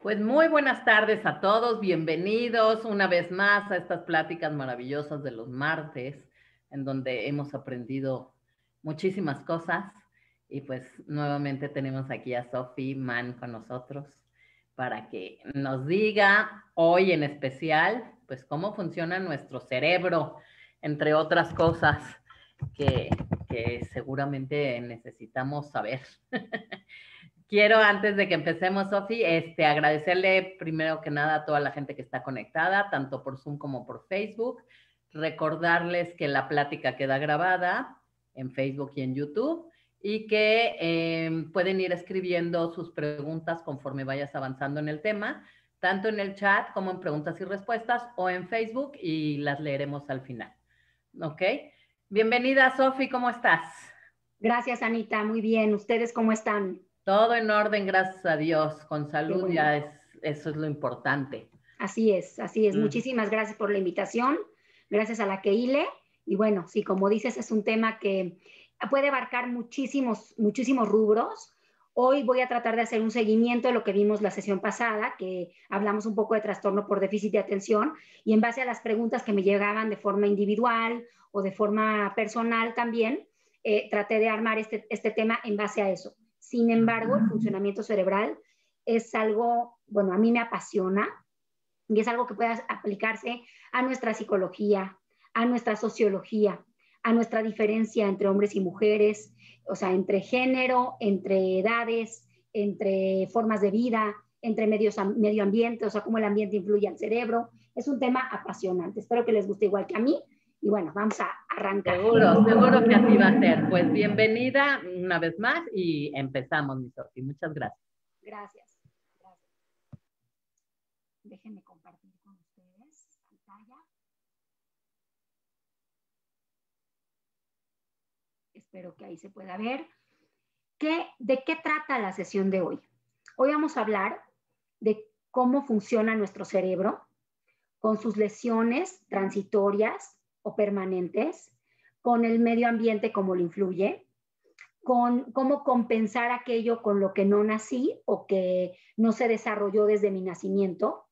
Pues muy buenas tardes a todos, bienvenidos una vez más a estas pláticas maravillosas de los martes, en donde hemos aprendido muchísimas cosas y pues nuevamente tenemos aquí a Sophie Mann con nosotros para que nos diga hoy en especial pues cómo funciona nuestro cerebro, entre otras cosas que, que seguramente necesitamos saber. Quiero, antes de que empecemos, Sofi, agradecerle primero que nada a toda la gente que está conectada, tanto por Zoom como por Facebook. Recordarles que la plática queda grabada en Facebook y en YouTube y que pueden ir escribiendo sus preguntas conforme vayas avanzando en el tema, tanto en el chat como en preguntas y respuestas o en Facebook y las leeremos al final. ¿Ok? Bienvenida, Sofi, ¿cómo estás? Gracias, Anita. Muy bien. ¿Ustedes cómo están? Todo en orden, gracias a Dios. Con Qué salud bueno. ya eso es lo importante. Así es, así es. Mm. Muchísimas gracias por la invitación. Gracias a la Keile. Y bueno, sí, como dices, es un tema que puede abarcar muchísimos rubros. Hoy voy a tratar de hacer un seguimiento de lo que vimos la sesión pasada, que hablamos un poco de trastorno por déficit de atención, y en base a las preguntas que me llegaban de forma individual o de forma personal también, traté de armar este tema en base a eso. Sin embargo, el funcionamiento cerebral es algo, bueno, a mí me apasiona y es algo que puede aplicarse a nuestra psicología, a nuestra sociología, a nuestra diferencia entre hombres y mujeres, o sea, entre género, entre edades, entre formas de vida, entre medio ambiente, o sea, cómo el ambiente influye al cerebro. Es un tema apasionante. Espero que les guste igual que a mí. Y bueno, vamos a arrancar. Seguro que así va a ser. Pues bienvenida una vez más y empezamos, mi Sofi. Muchas gracias. Gracias. Déjenme compartir con ustedes pantalla. Espero que ahí se pueda ver. ¿De qué trata la sesión de hoy? Hoy vamos a hablar de cómo funciona nuestro cerebro con sus lesiones transitorias o permanentes, con el medio ambiente, cómo lo influye, con cómo compensar aquello con lo que no nací o que no se desarrolló desde mi nacimiento,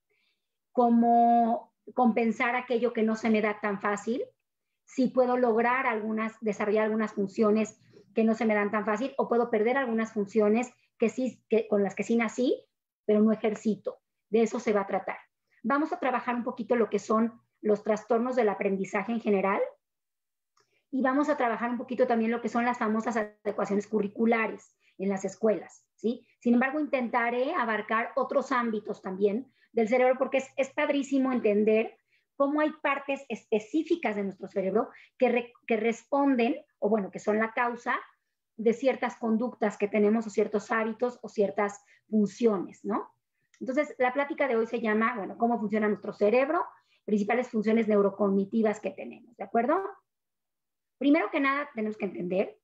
cómo compensar aquello que no se me da tan fácil, si puedo lograr desarrollar algunas funciones que no se me dan tan fácil o puedo perder algunas funciones con las que sí nací, pero no ejercito. De eso se va a tratar. Vamos a trabajar un poquito lo que son los trastornos del aprendizaje en general y vamos a trabajar un poquito también lo que son las famosas adecuaciones curriculares en las escuelas, ¿sí? Sin embargo, intentaré abarcar otros ámbitos también del cerebro porque es padrísimo entender cómo hay partes específicas de nuestro cerebro que responden, o bueno, que son la causa de ciertas conductas que tenemos o ciertos hábitos o ciertas funciones, ¿no? Entonces, la plática de hoy se llama, bueno, cómo funciona nuestro cerebro, principales funciones neurocognitivas que tenemos, ¿de acuerdo? Primero que nada, tenemos que entender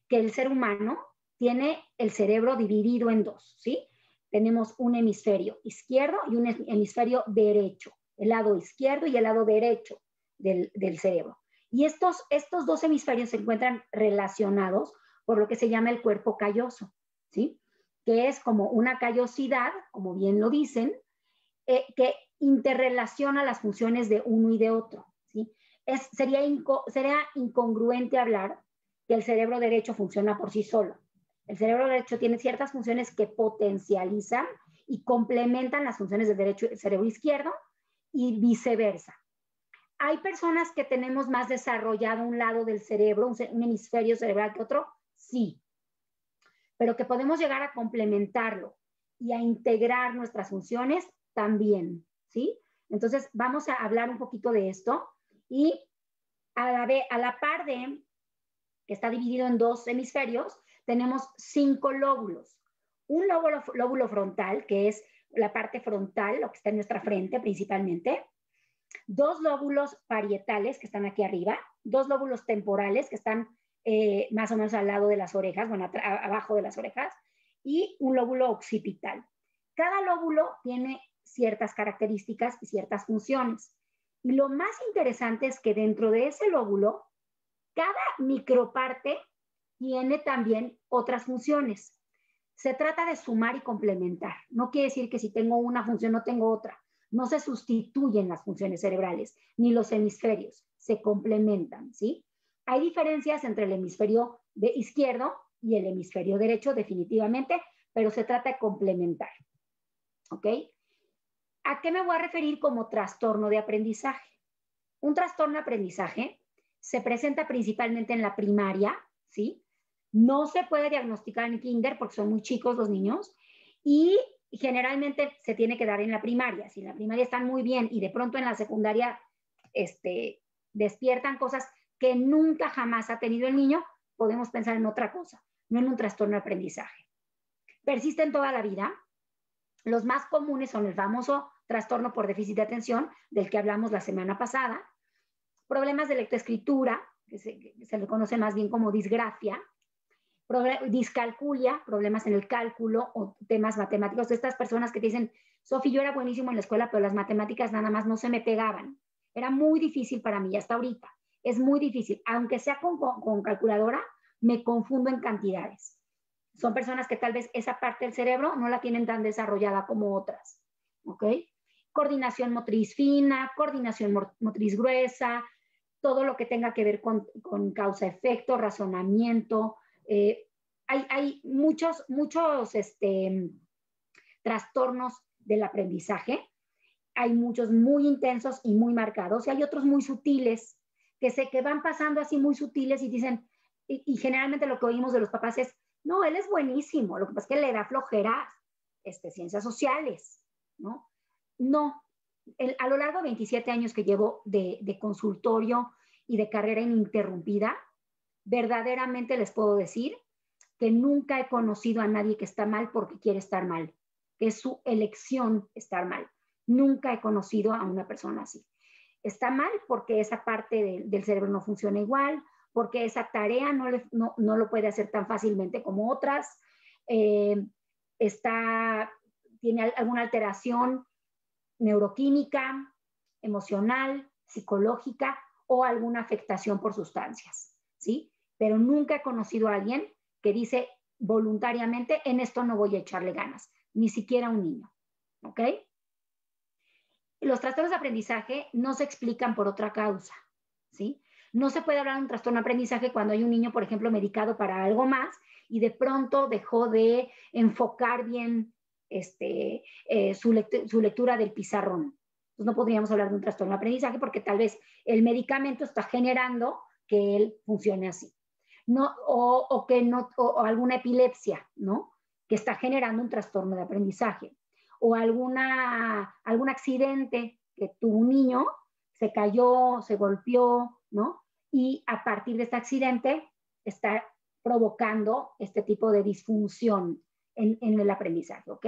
que el ser humano tiene el cerebro dividido en dos, ¿sí? Tenemos un hemisferio izquierdo y un hemisferio derecho, el lado izquierdo y el lado derecho del cerebro. Y estos dos hemisferios se encuentran relacionados por lo que se llama el cuerpo calloso, ¿sí? Que es como una callosidad, como bien lo dicen, que interrelaciona las funciones de uno y de otro, ¿sí? Sería incongruente hablar que el cerebro derecho funciona por sí solo. El cerebro derecho tiene ciertas funciones que potencializan y complementan las funciones del cerebro izquierdo y viceversa. ¿Hay personas que tenemos más desarrollado un lado del cerebro, un hemisferio cerebral que otro? Sí. Pero que podemos llegar a complementarlo y a integrar nuestras funciones también, ¿sí? Entonces, vamos a hablar un poquito de esto y a la par de que está dividido en dos hemisferios, tenemos 5 lóbulos. Un lóbulo frontal, que es la parte frontal, lo que está en nuestra frente principalmente. 2 lóbulos parietales, que están aquí arriba. 2 lóbulos temporales, que están más o menos al lado de las orejas, bueno, abajo de las orejas. Y un lóbulo occipital. Cada lóbulo tiene ciertas características y ciertas funciones. Y lo más interesante es que dentro de ese lóbulo, cada microparte tiene también otras funciones. Se trata de sumar y complementar. No quiere decir que si tengo una función no tengo otra. No se sustituyen las funciones cerebrales ni los hemisferios, se complementan, ¿sí? Hay diferencias entre el hemisferio izquierdo y el hemisferio derecho, definitivamente, pero se trata de complementar, ¿ok? ¿A qué me voy a referir como trastorno de aprendizaje? Un trastorno de aprendizaje se presenta principalmente en la primaria, ¿sí? No se puede diagnosticar en kinder porque son muy chicos los niños y generalmente se tiene que dar en la primaria. Si en la primaria están muy bien y de pronto en la secundaria despiertan cosas que nunca jamás ha tenido el niño, podemos pensar en otra cosa, no en un trastorno de aprendizaje. Persisten toda la vida. Los más comunes son el famoso trastorno por déficit de atención, del que hablamos la semana pasada, problemas de lectoescritura, que se le conoce más bien como disgrafia, discalculia, problemas en el cálculo o temas matemáticos. De estas personas que te dicen, Sofi, yo era buenísimo en la escuela, pero las matemáticas nada más no se me pegaban. Era muy difícil para mí, hasta ahorita. Es muy difícil. Aunque sea con calculadora, me confundo en cantidades. Son personas que tal vez esa parte del cerebro no la tienen tan desarrollada como otras. ¿Ok? Coordinación motriz fina, coordinación motriz gruesa, todo lo que tenga que ver con causa-efecto, razonamiento. Hay muchos trastornos del aprendizaje. Hay muchos muy intensos y muy marcados y hay otros muy sutiles que van pasando así muy sutiles y dicen, y generalmente lo que oímos de los papás es, no, él es buenísimo, lo que pasa es que le da flojera ciencias sociales, ¿no? No, a lo largo de 27 años que llevo de consultorio y de carrera ininterrumpida, verdaderamente les puedo decir que nunca he conocido a nadie que está mal porque quiere estar mal, que es su elección estar mal. Nunca he conocido a una persona así. Está mal porque esa parte del cerebro no funciona igual, porque esa tarea no lo puede hacer tan fácilmente como otras, tiene alguna alteración neuroquímica, emocional, psicológica o alguna afectación por sustancias, ¿sí? Pero nunca he conocido a alguien que dice voluntariamente, en esto no voy a echarle ganas, ni siquiera un niño, ¿ok? Los trastornos de aprendizaje no se explican por otra causa, ¿sí? No se puede hablar de un trastorno de aprendizaje cuando hay un niño, por ejemplo, medicado para algo más y de pronto dejó de enfocar bien su lectura del pizarrón. Entonces no podríamos hablar de un trastorno de aprendizaje porque tal vez el medicamento está generando que él funcione así. No, o alguna epilepsia, ¿no? Que está generando un trastorno de aprendizaje. O algún accidente que tuvo un niño, se cayó, se golpeó, ¿no? Y a partir de este accidente está provocando este tipo de disfunción en el aprendizaje, ¿ok?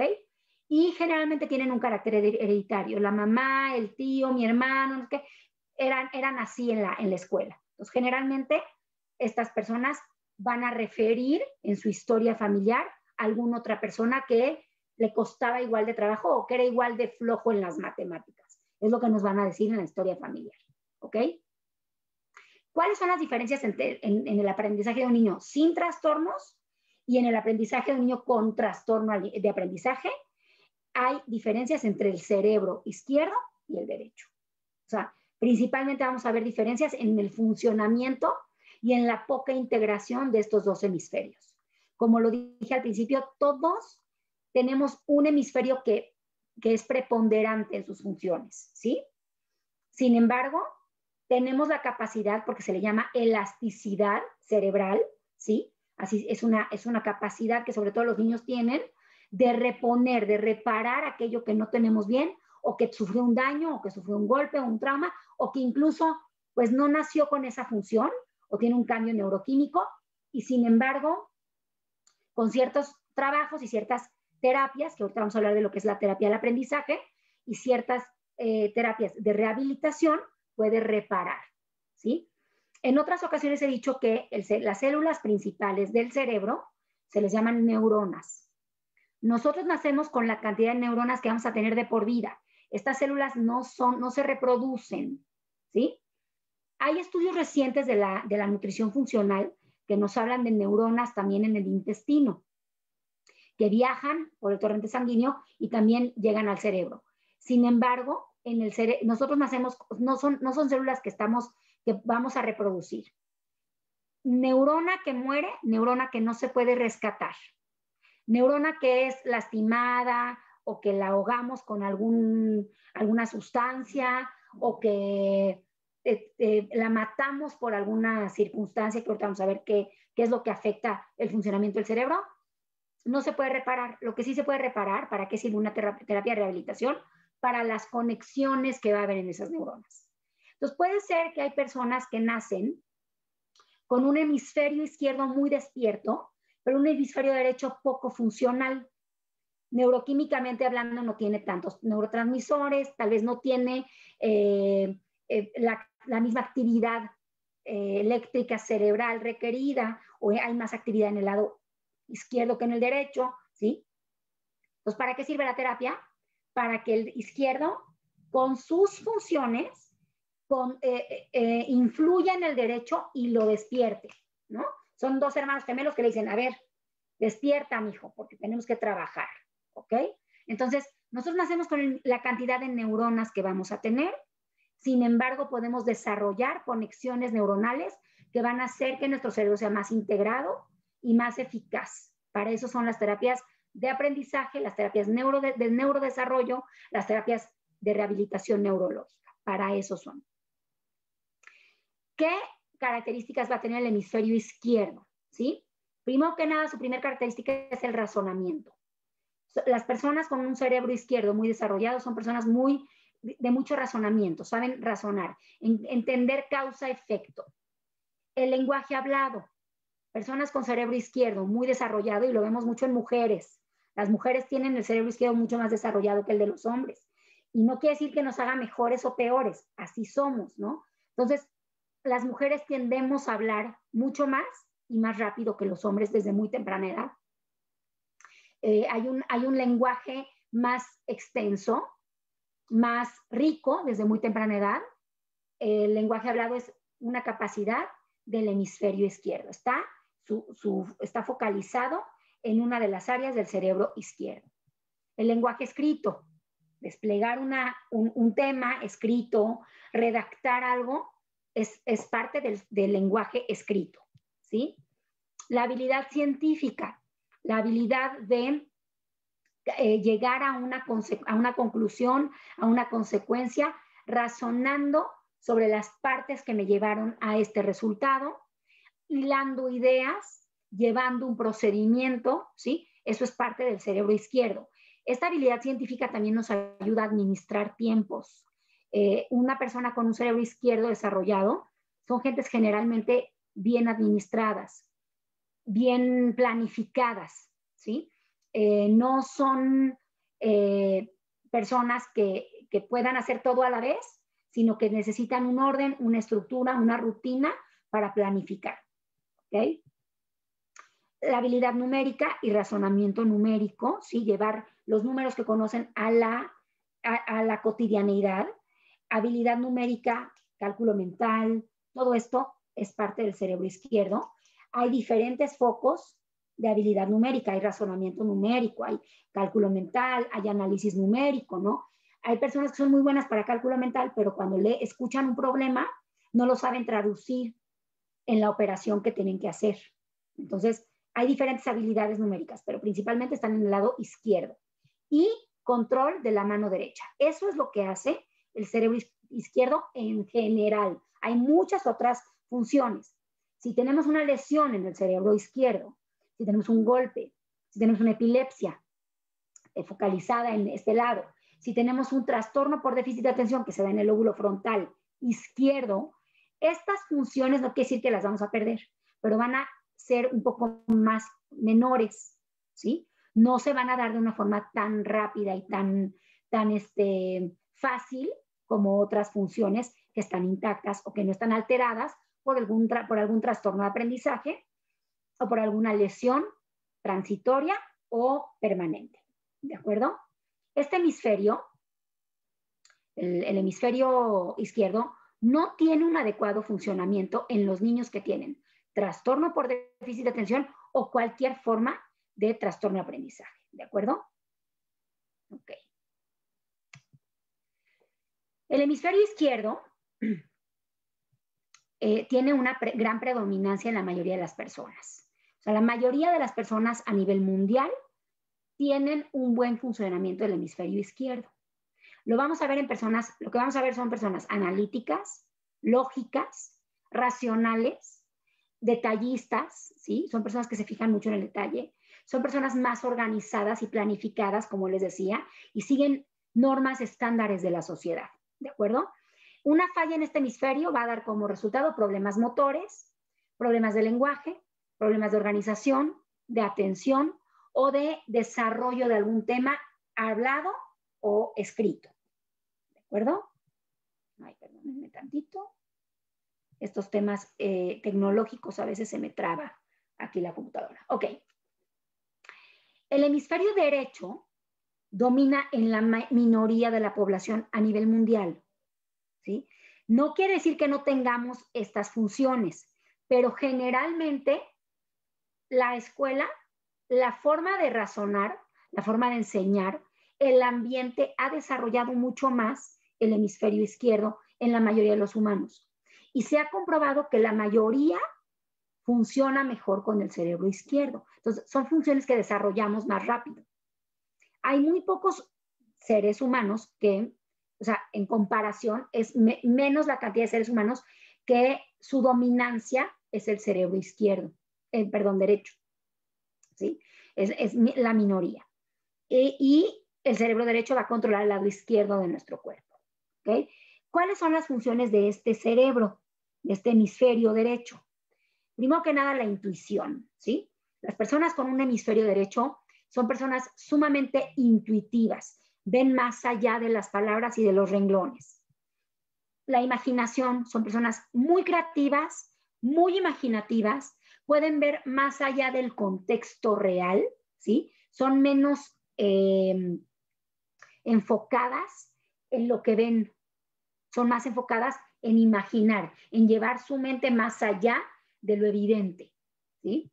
Y generalmente tienen un carácter hereditario. La mamá, el tío, mi hermano, ¿no? eran así en la escuela. Entonces, generalmente estas personas van a referir en su historia familiar a alguna otra persona que le costaba igual de trabajo o que era igual de flojo en las matemáticas. Es lo que nos van a decir en la historia familiar, ¿ok? ¿Cuáles son las diferencias en el aprendizaje de un niño sin trastornos y en el aprendizaje de un niño con trastorno de aprendizaje? Hay diferencias entre el cerebro izquierdo y el derecho. O sea, principalmente vamos a ver diferencias en el funcionamiento y en la poca integración de estos dos hemisferios. Como lo dije al principio, todos tenemos un hemisferio que es preponderante en sus funciones, ¿sí? Sin embargo, tenemos la capacidad, porque se le llama elasticidad cerebral, ¿sí? Así es una capacidad que sobre todo los niños tienen de reponer, de reparar aquello que no tenemos bien o que sufrió un daño o que sufrió un golpe o un trauma o que incluso pues no nació con esa función o tiene un cambio neuroquímico y sin embargo con ciertos trabajos y ciertas terapias, que ahorita vamos a hablar de lo que es la terapia del aprendizaje y ciertas terapias de rehabilitación puede reparar, ¿sí? En otras ocasiones he dicho que las células principales del cerebro se les llaman neuronas. Nosotros nacemos con la cantidad de neuronas que vamos a tener de por vida. Estas células no se reproducen, ¿sí? Hay estudios recientes de la nutrición funcional que nos hablan de neuronas también en el intestino. que viajan por el torrente sanguíneo y también llegan al cerebro. Sin embargo, en el nosotros nacemos, no son células que vamos a reproducir. Neurona que muere, neurona que no se puede rescatar. Neurona que es lastimada o que la ahogamos con alguna sustancia o que la matamos por alguna circunstancia, que ahorita vamos a ver qué es lo que afecta el funcionamiento del cerebro, no se puede reparar. Lo que sí se puede reparar, ¿para qué sirve una terapia de rehabilitación? Para las conexiones que va a haber en esas neuronas. Entonces puede ser que hay personas que nacen con un hemisferio izquierdo muy despierto, pero un hemisferio derecho poco funcional. Neuroquímicamente hablando, no tiene tantos neurotransmisores, tal vez no tiene la misma actividad eléctrica cerebral requerida, o hay más actividad en el lado izquierdo que en el derecho, ¿sí? Entonces, ¿para qué sirve la terapia? Para que el izquierdo, con sus funciones, influya en el derecho y lo despierte, ¿no? Son dos hermanos gemelos que le dicen, a ver, despierta, mijo, porque tenemos que trabajar, ¿ok? Entonces, nosotros nacemos con la cantidad de neuronas que vamos a tener. Sin embargo, podemos desarrollar conexiones neuronales que van a hacer que nuestro cerebro sea más integrado y más eficaz. Para eso son las terapias de aprendizaje, las terapias de neurodesarrollo, las terapias de rehabilitación neurológica. Para eso son. ¿Qué características va a tener el hemisferio izquierdo? ¿Sí? Primero que nada, su primera característica es el razonamiento. Las personas con un cerebro izquierdo muy desarrollado son personas de mucho razonamiento, saben razonar, entender causa-efecto. El lenguaje hablado. Personas con cerebro izquierdo muy desarrollado, y lo vemos mucho en mujeres. Las mujeres tienen el cerebro izquierdo mucho más desarrollado que el de los hombres. Y no quiere decir que nos haga mejores o peores, así somos, ¿no? Entonces, las mujeres tendemos a hablar mucho más y más rápido que los hombres desde muy temprana edad. Hay un lenguaje más extenso, más rico desde muy temprana edad. El lenguaje hablado es una capacidad del hemisferio izquierdo. Está focalizado en una de las áreas del cerebro izquierdo. El lenguaje escrito, desplegar un tema escrito, redactar algo, es parte del lenguaje escrito, ¿sí? La habilidad científica, la habilidad de llegar a una conclusión, a una consecuencia, razonando sobre las partes que me llevaron a este resultado, hilando ideas, llevando un procedimiento, ¿sí? Eso es parte del cerebro izquierdo. Esta habilidad científica también nos ayuda a administrar tiempos. Una persona con un cerebro izquierdo desarrollado son gentes generalmente bien administradas, bien planificadas, ¿sí? No son personas que puedan hacer todo a la vez, sino que necesitan un orden, una estructura, una rutina para planificar. ¿Okay? La habilidad numérica y razonamiento numérico, ¿sí? Llevar los números que conocen a la cotidianeidad. Habilidad numérica, cálculo mental, todo esto es parte del cerebro izquierdo. Hay diferentes focos de habilidad numérica, hay razonamiento numérico, hay cálculo mental, hay análisis numérico, ¿no? Hay personas que son muy buenas para cálculo mental, pero cuando escuchan un problema, no lo saben traducir en la operación que tienen que hacer. Entonces, hay diferentes habilidades numéricas, pero principalmente están en el lado izquierdo. Y control de la mano derecha. Eso es lo que hace el cerebro izquierdo en general. Hay muchas otras funciones. Si tenemos una lesión en el cerebro izquierdo, si tenemos un golpe, si tenemos una epilepsia focalizada en este lado, si tenemos un trastorno por déficit de atención que se da en el lóbulo frontal izquierdo, estas funciones no quiere decir que las vamos a perder, pero van a ser un poco más menores, ¿sí? No se van a dar de una forma tan rápida y tan fácil como otras funciones que están intactas o que no están alteradas por algún trastorno de aprendizaje o por alguna lesión transitoria o permanente. ¿De acuerdo? Este hemisferio, el hemisferio izquierdo, no tiene un adecuado funcionamiento en los niños que tienen trastorno por déficit de atención o cualquier forma de trastorno de aprendizaje, ¿de acuerdo? Ok. El hemisferio izquierdo tiene una gran predominancia en la mayoría de las personas. O sea, la mayoría de las personas a nivel mundial tienen un buen funcionamiento del hemisferio izquierdo. Lo vamos a ver en personas, lo que vamos a ver son personas analíticas, lógicas, racionales, detallistas, ¿sí? Son personas que se fijan mucho en el detalle, son personas más organizadas y planificadas, como les decía, y siguen normas estándares de la sociedad, ¿de acuerdo? Una falla en este hemisferio va a dar como resultado problemas motores, problemas de lenguaje, problemas de organización, de atención o de desarrollo de algún tema hablado o escrito. ¿De acuerdo? Ay, perdónenme tantito. Estos temas tecnológicos a veces se me traba aquí la computadora. Ok. El hemisferio derecho domina en la minoría de la población a nivel mundial, ¿sí? No quiere decir que no tengamos estas funciones, pero generalmente la escuela, la forma de razonar, la forma de enseñar, el ambiente ha desarrollado mucho más el hemisferio izquierdo en la mayoría de los humanos. Y se ha comprobado que la mayoría funciona mejor con el cerebro izquierdo. Entonces, son funciones que desarrollamos más rápido. Hay muy pocos seres humanos que, o sea, en comparación, es menos la cantidad de seres humanos que su dominancia es el cerebro izquierdo, perdón, derecho. ¿Sí? Es la minoría. Y el cerebro derecho va a controlar el lado izquierdo de nuestro cuerpo. ¿Okay? ¿Cuáles son las funciones de este cerebro, de este hemisferio derecho? Primero que nada, la intuición, ¿sí? Las personas con un hemisferio derecho son personas sumamente intuitivas, ven más allá de las palabras y de los renglones. La imaginación, son personas muy creativas, muy imaginativas, pueden ver más allá del contexto real, ¿sí? Son menos enfocadas en lo que ven, son más enfocadas en imaginar, en llevar su mente más allá de lo evidente, ¿sí?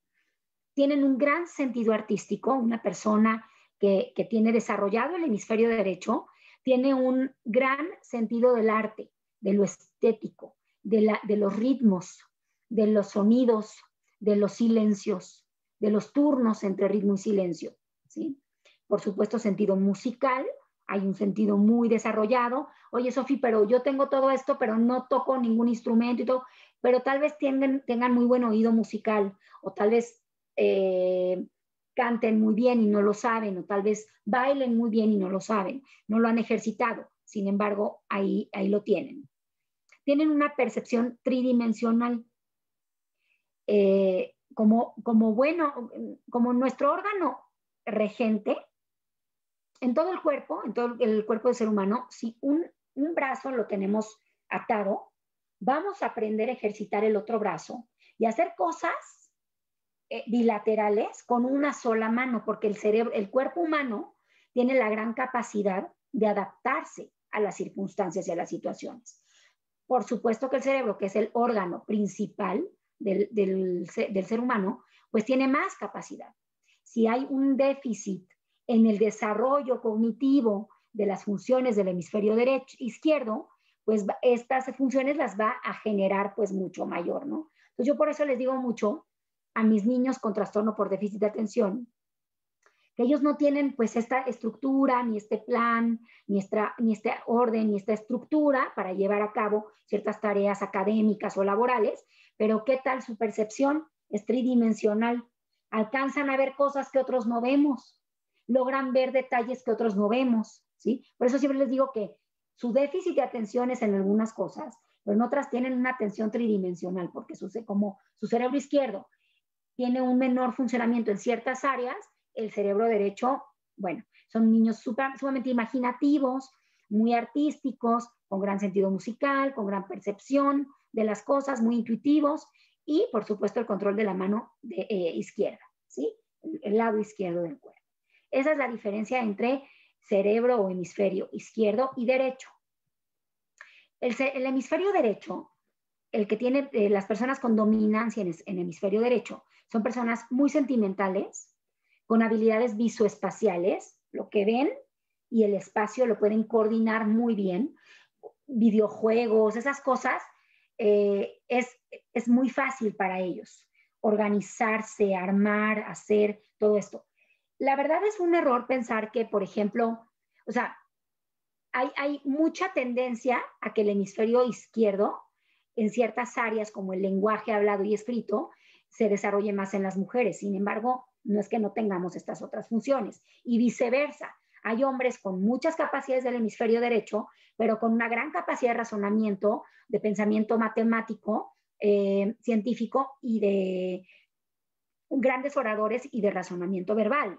Tienen un gran sentido artístico, una persona que tiene desarrollado el hemisferio derecho, tiene un gran sentido del arte, de lo estético, de los ritmos, de los sonidos, de los silencios, de los turnos entre ritmo y silencio, ¿sí? Por supuesto, sentido musical, hay un sentido muy desarrollado. Oye, Sofi, pero yo tengo todo esto, pero no toco ningún instrumento y todo, pero tal vez tengan muy buen oído musical, o tal vez canten muy bien y no lo saben, o tal vez bailen muy bien y no lo saben, no lo han ejercitado, sin embargo, ahí lo tienen. Tienen una percepción tridimensional. Como nuestro órgano regente, en todo el cuerpo, en todo el cuerpo del ser humano, si un brazo lo tenemos atado, vamos a aprender a ejercitar el otro brazo y hacer cosas bilaterales con una sola mano, porque el cuerpo humano tiene la gran capacidad de adaptarse a las circunstancias y a las situaciones. Por supuesto que el cerebro, que es el órgano principal del ser humano, pues tiene más capacidad. Si hay un déficit en el desarrollo cognitivo de las funciones del hemisferio izquierdo, pues estas funciones las va a generar pues mucho mayor, ¿no? Entonces yo por eso les digo mucho a mis niños con trastorno por déficit de atención, que ellos no tienen pues esta estructura, ni este plan, ni este orden, ni esta estructura para llevar a cabo ciertas tareas académicas o laborales, pero ¿qué tal su percepción? Es tridimensional. Alcanzan a ver cosas que otros no vemos, logran ver detalles que otros no vemos, ¿sí? Por eso siempre les digo que su déficit de atención es en algunas cosas, pero en otras tienen una atención tridimensional, porque como su cerebro izquierdo tiene un menor funcionamiento en ciertas áreas, el cerebro derecho, bueno, son niños sumamente imaginativos, muy artísticos, con gran sentido musical, con gran percepción de las cosas, muy intuitivos y, por supuesto, el control de la mano izquierda, ¿sí? El lado izquierdo del cuerpo. Esa es la diferencia entre cerebro o hemisferio izquierdo y derecho. El hemisferio derecho, el que tiene las personas con dominancia en hemisferio derecho, son personas muy sentimentales, con habilidades visoespaciales, lo que ven y el espacio lo pueden coordinar muy bien, videojuegos, esas cosas, es muy fácil para ellos organizarse, armar, hacer todo esto. La verdad es un error pensar que, por ejemplo, o sea, hay mucha tendencia a que el hemisferio izquierdo, en ciertas áreas como el lenguaje hablado y escrito, se desarrolle más en las mujeres. Sin embargo, no es que no tengamos estas otras funciones. Y viceversa. Hay hombres con muchas capacidades del hemisferio derecho, pero con una gran capacidad de razonamiento, de pensamiento matemático, científico y de grandes oradores y de razonamiento verbal.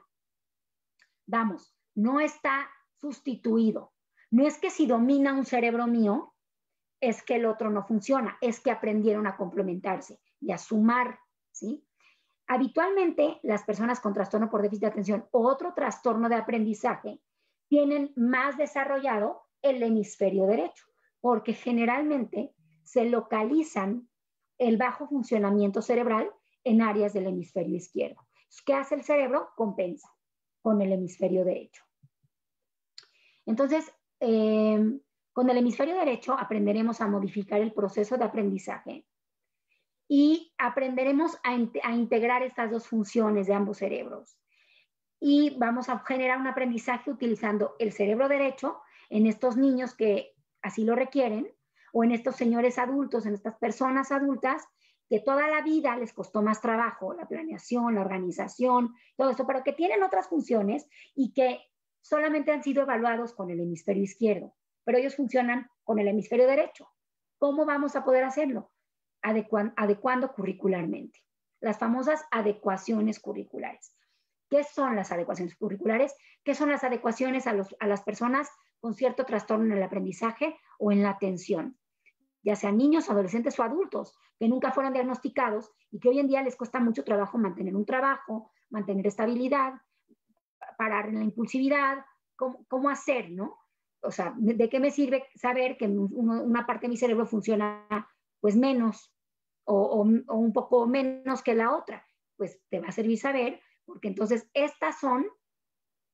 Vamos, no está sustituido. No es que si domina un cerebro mío, es que el otro no funciona, es que aprendieron a complementarse y a sumar, ¿sí? Habitualmente, las personas con trastorno por déficit de atención o otro trastorno de aprendizaje tienen más desarrollado el hemisferio derecho, porque generalmente se localizan el bajo funcionamiento cerebral en áreas del hemisferio izquierdo. ¿Qué hace el cerebro? Compensa con el hemisferio derecho. Entonces, con el hemisferio derecho aprenderemos a modificar el proceso de aprendizaje y aprenderemos a integrar estas dos funciones de ambos cerebros. Y vamos a generar un aprendizaje utilizando el cerebro derecho en estos niños que así lo requieren, o en estos señores adultos, en estas personas adultas que toda la vida les costó más trabajo, la planeación, la organización, todo esto, pero que tienen otras funciones y que solamente han sido evaluados con el hemisferio izquierdo, pero ellos funcionan con el hemisferio derecho. ¿Cómo vamos a poder hacerlo? Adecuando curricularmente. Las famosas adecuaciones curriculares. ¿Qué son las adecuaciones curriculares? ¿Qué son las adecuaciones a las personas con cierto trastorno en el aprendizaje o en la atención? Ya sean niños, adolescentes o adultos, que nunca fueron diagnosticados y que hoy en día les cuesta mucho trabajo mantener un trabajo, mantener estabilidad, parar en la impulsividad, cómo hacer, ¿no? O sea, ¿de qué me sirve saber que una parte de mi cerebro funciona pues menos o un poco menos que la otra? Pues te va a servir saber, porque entonces estas son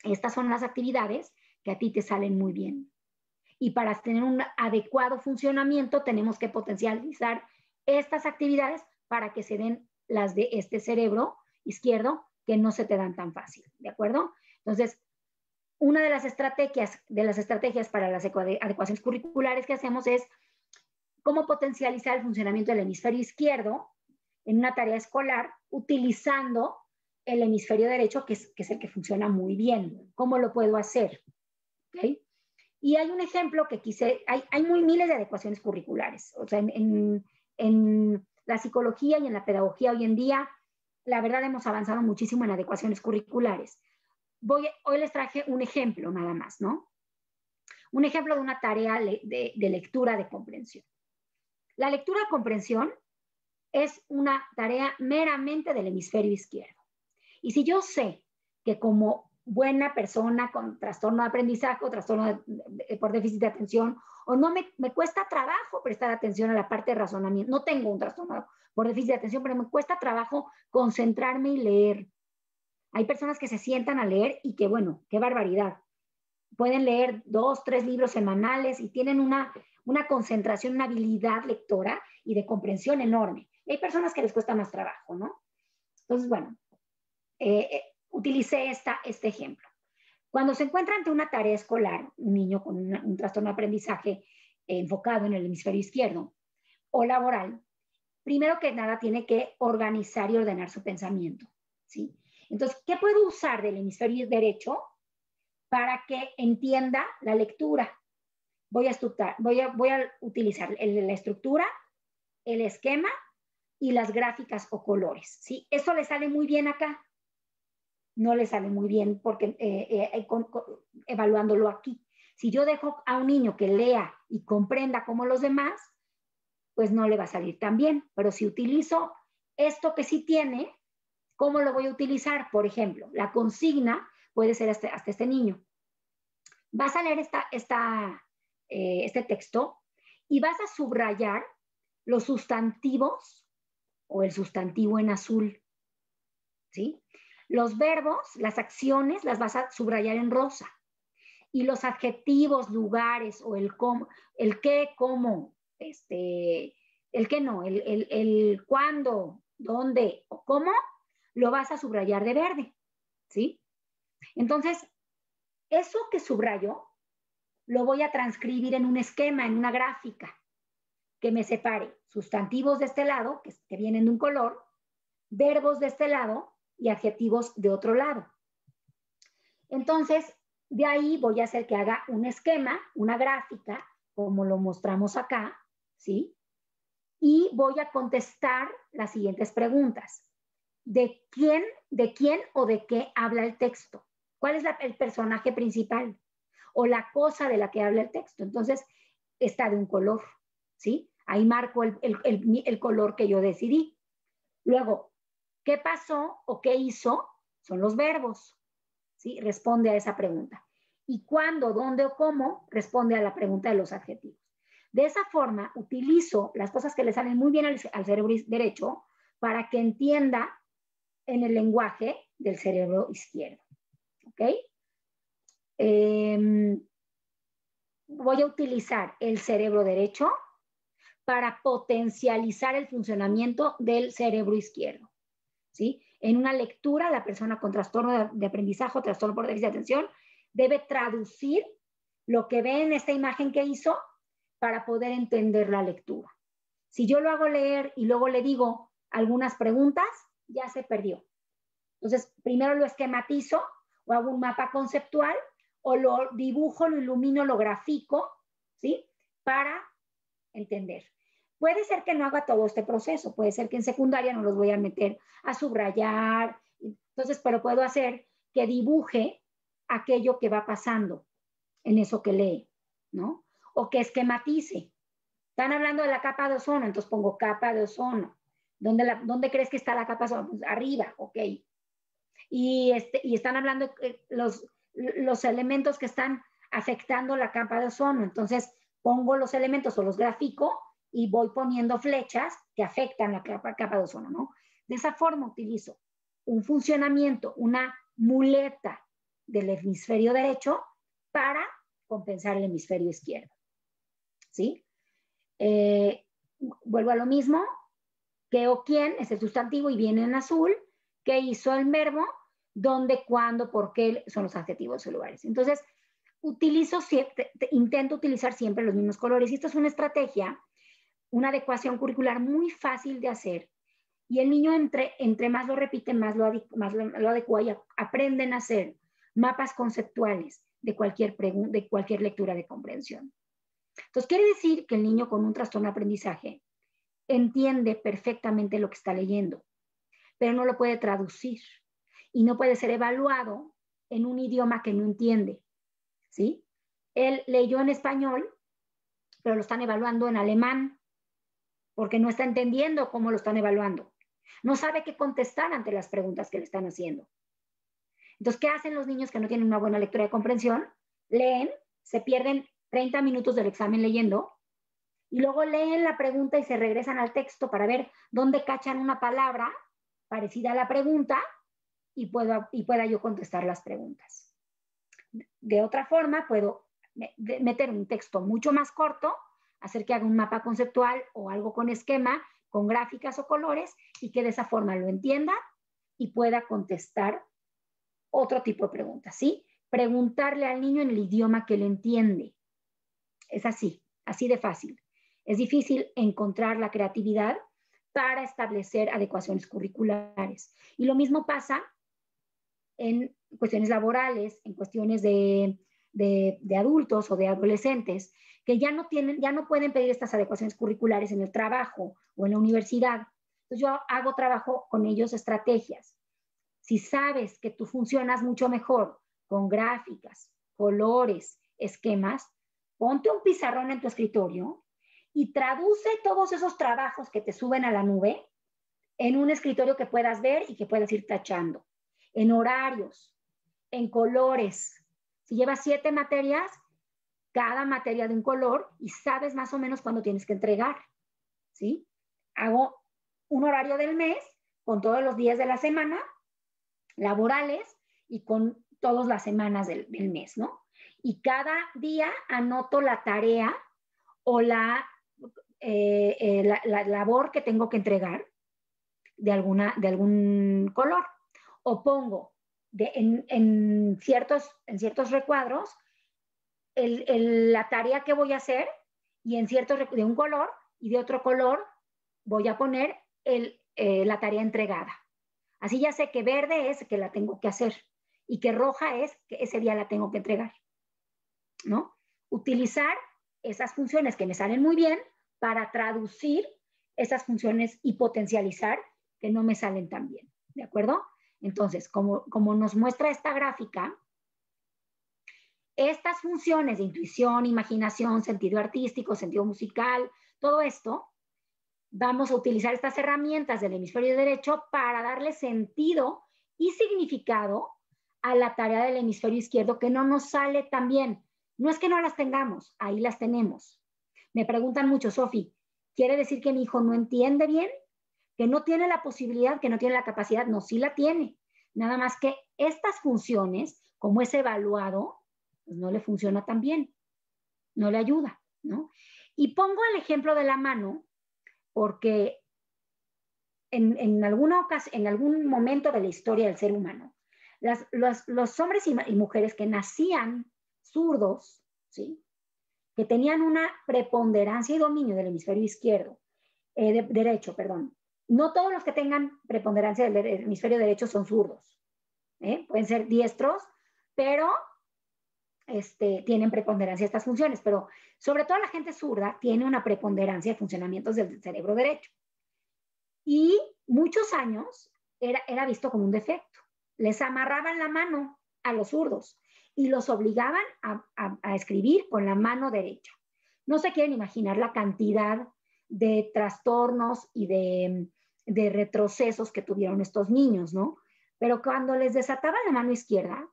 las actividades que a ti te salen muy bien. Y para tener un adecuado funcionamiento tenemos que potencializar estas actividades para que se den las de este cerebro izquierdo que no se te dan tan fácil, ¿de acuerdo? Entonces, una de las estrategias para las adecuaciones curriculares que hacemos es cómo potencializar el funcionamiento del hemisferio izquierdo en una tarea escolar utilizando el hemisferio derecho, que es el que funciona muy bien. ¿Cómo lo puedo hacer? ¿Okay? Y hay un ejemplo que hay miles de adecuaciones curriculares. O sea, en la psicología y en la pedagogía hoy en día, la verdad hemos avanzado muchísimo en adecuaciones curriculares. Hoy les traje un ejemplo nada más, ¿no? Un ejemplo de una tarea de lectura de comprensión. La lectura de comprensión es una tarea meramente del hemisferio izquierdo. Y si yo sé que como buena persona con trastorno de aprendizaje o trastorno por déficit de atención, o no me cuesta trabajo prestar atención a la parte de razonamiento, no tengo un trastorno por déficit de atención, pero me cuesta trabajo concentrarme y leer. Hay personas que se sientan a leer y que, bueno, qué barbaridad. Pueden leer 2, 3 libros semanales y tienen una concentración, una habilidad lectora y de comprensión enorme. Y hay personas que les cuesta más trabajo, ¿no? Entonces, bueno, utilicé este ejemplo. Cuando se encuentra ante una tarea escolar, un niño con un trastorno de aprendizaje enfocado en el hemisferio izquierdo o laboral, primero que nada tiene que organizar y ordenar su pensamiento, ¿sí? Entonces, ¿qué puedo usar del hemisferio derecho para que entienda la lectura? Voy a utilizar la estructura, el esquema y las gráficas o colores, ¿sí? Eso le sale muy bien acá. No le sale muy bien porque evaluándolo aquí. Si yo dejo a un niño que lea y comprenda como los demás, pues no le va a salir tan bien. Pero si utilizo esto que sí tiene, ¿cómo lo voy a utilizar? Por ejemplo, la consigna puede ser hasta este niño. Vas a leer este texto y vas a subrayar los sustantivos o el sustantivo en azul, ¿sí? Los verbos, las acciones, las vas a subrayar en rosa. Y los adjetivos, lugares o el cómo, el qué, cómo, el qué no, el cuándo, dónde o cómo, lo vas a subrayar de verde, ¿sí? Entonces, eso que subrayo lo voy a transcribir en un esquema, en una gráfica, que me separe sustantivos de este lado, que vienen de un color, verbos de este lado y adjetivos de otro lado. Entonces, de ahí voy a hacer que haga un esquema, una gráfica, como lo mostramos acá, ¿sí? Y voy a contestar las siguientes preguntas. ¿De quién o de qué habla el texto? ¿Cuál es el personaje principal? O la cosa de la que habla el texto. Entonces, está de un color, ¿sí? Ahí marco el color que yo decidí. Luego, ¿qué pasó o qué hizo? Son los verbos, ¿sí? Responde a esa pregunta. Y cuándo, dónde o cómo responde a la pregunta de los adjetivos. De esa forma, utilizo las cosas que le salen muy bien al cerebro derecho para que entienda en el lenguaje del cerebro izquierdo. ¿Ok? Voy a utilizar el cerebro derecho para potencializar el funcionamiento del cerebro izquierdo. ¿Sí? En una lectura, la persona con trastorno de aprendizaje o trastorno por déficit de atención debe traducir lo que ve en esta imagen que hizo para poder entender la lectura. Si yo lo hago leer y luego le digo algunas preguntas, ya se perdió. Entonces, primero lo esquematizo o hago un mapa conceptual o lo dibujo, lo ilumino, lo grafico, ¿sí? Para entender. Puede ser que no haga todo este proceso, puede ser que en secundaria no los voy a meter a subrayar, entonces, pero puedo hacer que dibuje aquello que va pasando en eso que lee, ¿no? O que esquematice. Están hablando de la capa de ozono, entonces pongo capa de ozono. ¿Dónde crees que está la capa de ozono? Pues arriba, ok. Y están hablando los elementos que están afectando la capa de ozono. Entonces pongo los elementos o los grafico y voy poniendo flechas que afectan la capa de ozono, ¿no? De esa forma utilizo un funcionamiento, una muleta del hemisferio derecho para compensar el hemisferio izquierdo. ¿Sí? Vuelvo a lo mismo, qué o quién es el sustantivo y viene en azul, qué hizo el verbo, dónde, cuándo, por qué son los adjetivos o lugares. Entonces, intento utilizar siempre los mismos colores. Y esto es una estrategia, una adecuación curricular muy fácil de hacer. Y el niño entre más lo repite, más lo adecua y aprenden a hacer mapas conceptuales de cualquier lectura de comprensión. Entonces, quiere decir que el niño con un trastorno de aprendizaje entiende perfectamente lo que está leyendo, pero no lo puede traducir y no puede ser evaluado en un idioma que no entiende, ¿sí? Él leyó en español, pero lo están evaluando en alemán, porque no está entendiendo cómo lo están evaluando. No sabe qué contestar ante las preguntas que le están haciendo. Entonces, ¿qué hacen los niños que no tienen una buena lectura de comprensión? Leen, se pierden 30 minutos del examen leyendo, y luego leen la pregunta y se regresan al texto para ver dónde cachan una palabra parecida a la pregunta y pueda yo contestar las preguntas. De otra forma, puedo meter un texto mucho más corto, hacer que haga un mapa conceptual o algo con esquema, con gráficas o colores, y que de esa forma lo entienda y pueda contestar otro tipo de preguntas, ¿sí? Preguntarle al niño en el idioma que le entiende. Es así de fácil. Es difícil encontrar la creatividad para establecer adecuaciones curriculares. Y lo mismo pasa en cuestiones laborales, en cuestiones de adultos o de adolescentes, que ya no pueden pedir estas adecuaciones curriculares en el trabajo o en la universidad. Entonces yo hago trabajo con ellos, estrategias. Si sabes que tú funcionas mucho mejor con gráficas, colores, esquemas, ponte un pizarrón en tu escritorio y traduce todos esos trabajos que te suben a la nube en un escritorio que puedas ver y que puedas ir tachando, en horarios, en colores. Si llevas 7 materias, cada materia de un color y sabes más o menos cuándo tienes que entregar, ¿sí? Hago un horario del mes con todos los días de la semana laborales y con todas las semanas del mes, ¿no? Y cada día anoto la tarea o la labor que tengo que entregar de algún color. O pongo en ciertos recuadros la tarea que voy a hacer y en de un color y de otro color voy a poner la tarea entregada. Así ya sé que verde es que la tengo que hacer y que roja es que ese día la tengo que entregar, ¿no? Utilizar esas funciones que me salen muy bien para traducir esas funciones y potencializar que no me salen tan bien, ¿de acuerdo? Entonces, como nos muestra esta gráfica, estas funciones de intuición, imaginación, sentido artístico, sentido musical, todo esto, vamos a utilizar estas herramientas del hemisferio derecho para darle sentido y significado a la tarea del hemisferio izquierdo que no nos sale tan bien. No es que no las tengamos, ahí las tenemos. Me preguntan mucho, Sofi, ¿quiere decir que mi hijo no entiende bien? ¿Que no tiene la posibilidad, que no tiene la capacidad? No, sí la tiene. Nada más que estas funciones, como es evaluado, pues no le funciona tan bien, no le ayuda, ¿no? Y pongo el ejemplo de la mano porque en algún momento de la historia del ser humano, los hombres y mujeres que nacían zurdos, ¿sí? Que tenían una preponderancia y dominio del hemisferio izquierdo, derecho, perdón. No todos los que tengan preponderancia del hemisferio derecho son zurdos, pueden ser diestros, pero tienen preponderancia estas funciones, pero sobre todo la gente zurda tiene una preponderancia de funcionamientos del cerebro derecho. Y muchos años era visto como un defecto. Les amarraban la mano a los zurdos y los obligaban a escribir con la mano derecha. No se quieren imaginar la cantidad de trastornos y de retrocesos que tuvieron estos niños, ¿no? Pero cuando les desataban la mano izquierda,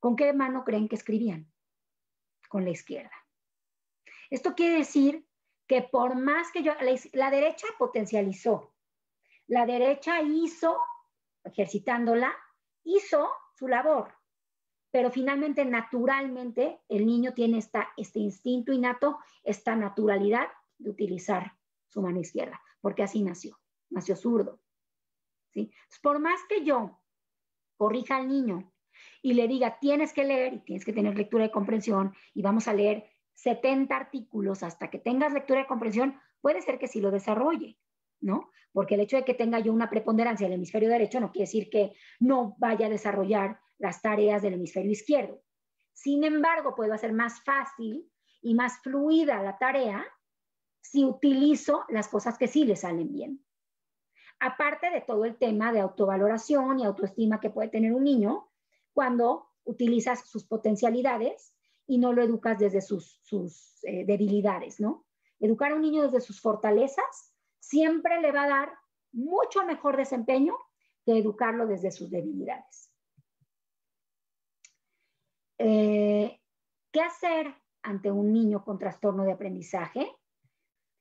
¿con qué mano creen que escribían? Con la izquierda. Esto quiere decir que por más que la derecha potencializó, la derecha hizo, ejercitándola, hizo su labor, pero finalmente, naturalmente, el niño tiene este instinto innato, esta naturalidad de utilizar su mano izquierda, porque así nació zurdo, ¿sí? Por más que yo corrija al niño y le diga, tienes que leer y tienes que tener lectura de comprensión y vamos a leer 70 artículos hasta que tengas lectura de comprensión, puede ser que sí lo desarrolle, ¿no? Porque el hecho de que tenga yo una preponderancia del hemisferio derecho no quiere decir que no vaya a desarrollar las tareas del hemisferio izquierdo. Sin embargo, puedo hacer más fácil y más fluida la tarea si utilizo las cosas que sí le salen bien. Aparte de todo el tema de autovaloración y autoestima que puede tener un niño cuando utilizas sus potencialidades y no lo educas desde sus debilidades, ¿no? Educar a un niño desde sus fortalezas siempre le va a dar mucho mejor desempeño que educarlo desde sus debilidades. ¿Qué hacer ante un niño con trastorno de aprendizaje?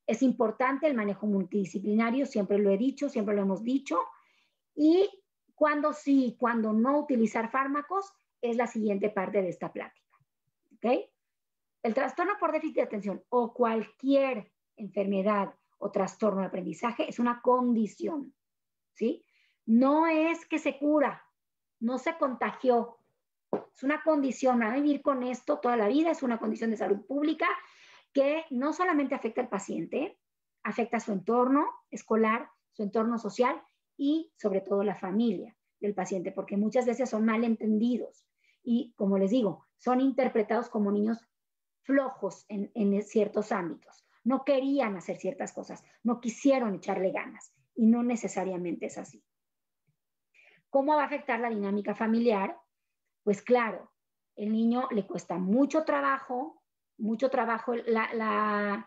Es importante el manejo multidisciplinario, siempre lo he dicho, siempre lo hemos dicho, y cuando sí, cuando no utilizar fármacos es la siguiente parte de esta plática, ¿ok? El trastorno por déficit de atención o cualquier enfermedad o trastorno de aprendizaje es una condición, ¿sí? No es que se cura, no se contagió, es una condición, a vivir con esto toda la vida, es una condición de salud pública que no solamente afecta al paciente, afecta a su entorno escolar, su entorno social y sobre todo la familia del paciente, porque muchas veces son malentendidos y, como les digo, son interpretados como niños flojos en ciertos ámbitos. No querían hacer ciertas cosas, no quisieron echarle ganas y no necesariamente es así. ¿Cómo va a afectar la dinámica familiar? Pues claro, el niño le cuesta mucho trabajo la